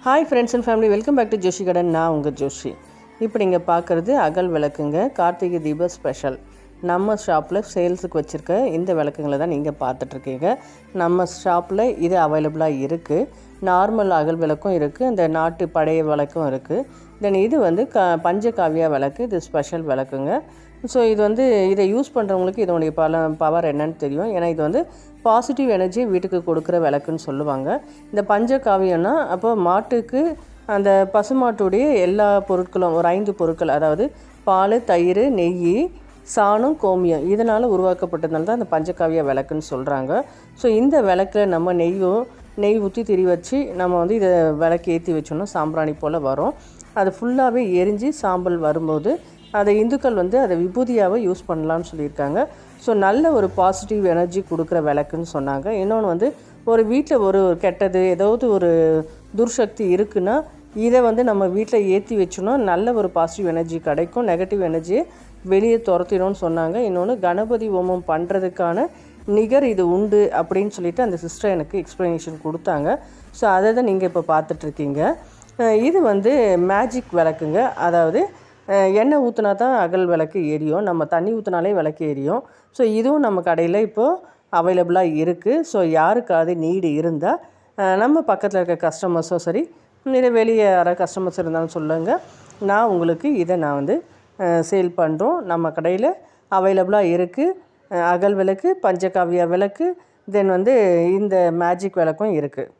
Hi friends and family, welcome back to Joshi கடன். நான் உங்கள் ஜோஷி. இப்போ நீங்கள் பார்க்குறது அகல் விளக்குங்க, கார்த்திகை தீப ஸ்பெஷல். நம்ம ஷாப்பில் சேல்ஸுக்கு வச்சுருக்க இந்த விளக்குங்களை தான் நீங்கள் பார்த்துட்ருக்கீங்க. நம்ம ஷாப்பில் இது அவைலபிளாக இருக்குது. நார்மல் அகல் விளக்கும் இருக்குது, இந்த நாட்டு பழைய விளக்கும் இருக்குது. தென் இது வந்து பஞ்சகாவியா விளக்கு, இது ஸ்பெஷல் விளக்குங்க. ஸோ இது வந்து இதை யூஸ் பண்ணுறவங்களுக்கு இதனுடைய பவர் என்னன்னு தெரியும். ஏன்னா இது வந்து பாசிட்டிவ் எனர்ஜி வீட்டுக்கு கொடுக்குற விளக்குன்னு சொல்லுவாங்க. இந்த பஞ்சகாவியம்னா அப்போ மாட்டுக்கு அந்த பசுமாட்டுடைய எல்லா பொருட்களும் ஒரு 5 பொருட்கள், அதாவது பால், தயிர், நெய், சாணம், கோமியம், இதனால் உருவாக்கப்பட்டதுனால தான் அந்த பஞ்சகாவியா விளக்குன்னு சொல்கிறாங்க. ஸோ இந்த விளக்கில் நம்ம நெய் ஊற்றி திரி வச்சு நம்ம வந்து இதை விளக்கு ஏற்றி வச்சோன்னா சாம்பிராணி போல் வரும். அது ஃபுல்லாகவே எரிஞ்சு சாம்பல் வரும்போது அதை இந்துக்கள் வந்து அதை விபூதியாகவே யூஸ் பண்ணலான்னு சொல்லியிருக்காங்க. ஸோ நல்ல ஒரு பாசிட்டிவ் எனர்ஜி கொடுக்குற விளக்குன்னு சொன்னாங்க. இன்னொன்று வந்து ஒரு வீட்டில் ஒரு கெட்டது ஏதாவது ஒரு துர்சக்தி இருக்குன்னா இதை வந்து நம்ம வீட்டில் ஏற்றி வச்சோன்னா நல்ல ஒரு பாசிட்டிவ் எனர்ஜி கிடைக்கும், நெகட்டிவ் எனர்ஜியை வெளியே துரத்திடும்னு சொன்னாங்க. இன்னொன்று கணபதி ஹோமம் பண்ணுறதுக்கான நிகர் இது உண்டு அப்படின்னு சொல்லிட்டு அந்த சிஸ்டர் எனக்கு எக்ஸ்ப்ளனேஷன் கொடுத்தாங்க. ஸோ அதை தான் நீங்கள் இப்போ பார்த்துட்ருக்கீங்க. இது வந்து மேஜிக் விளக்குங்க. அதாவது எண்ணெய் ஊற்றினா தான் அகல் விளக்கு எரியும், நம்ம தண்ணி ஊற்றினாலே விளக்கு எரியும். ஸோ இதுவும் நம்ம கடையில் இப்போது அவைலபிளாக இருக்குது. ஸோ யாருக்காவது நீடு இருந்தால் நம்ம பக்கத்தில் இருக்க கஸ்டமர்ஸோ சரி, இல்லை வெளியே யாராவது கஸ்டமர்ஸ் இருந்தாலும் சொல்லுங்கள். நான் உங்களுக்கு இதை வந்து சேல் பண்ணுறோம். நம்ம கடையில் அவைலபிளாக இருக்குது. அகல் விளக்கு, பஞ்சகாவியா விளக்கு, தென் வந்து இந்த மேஜிக் விளக்கும் இருக்குது.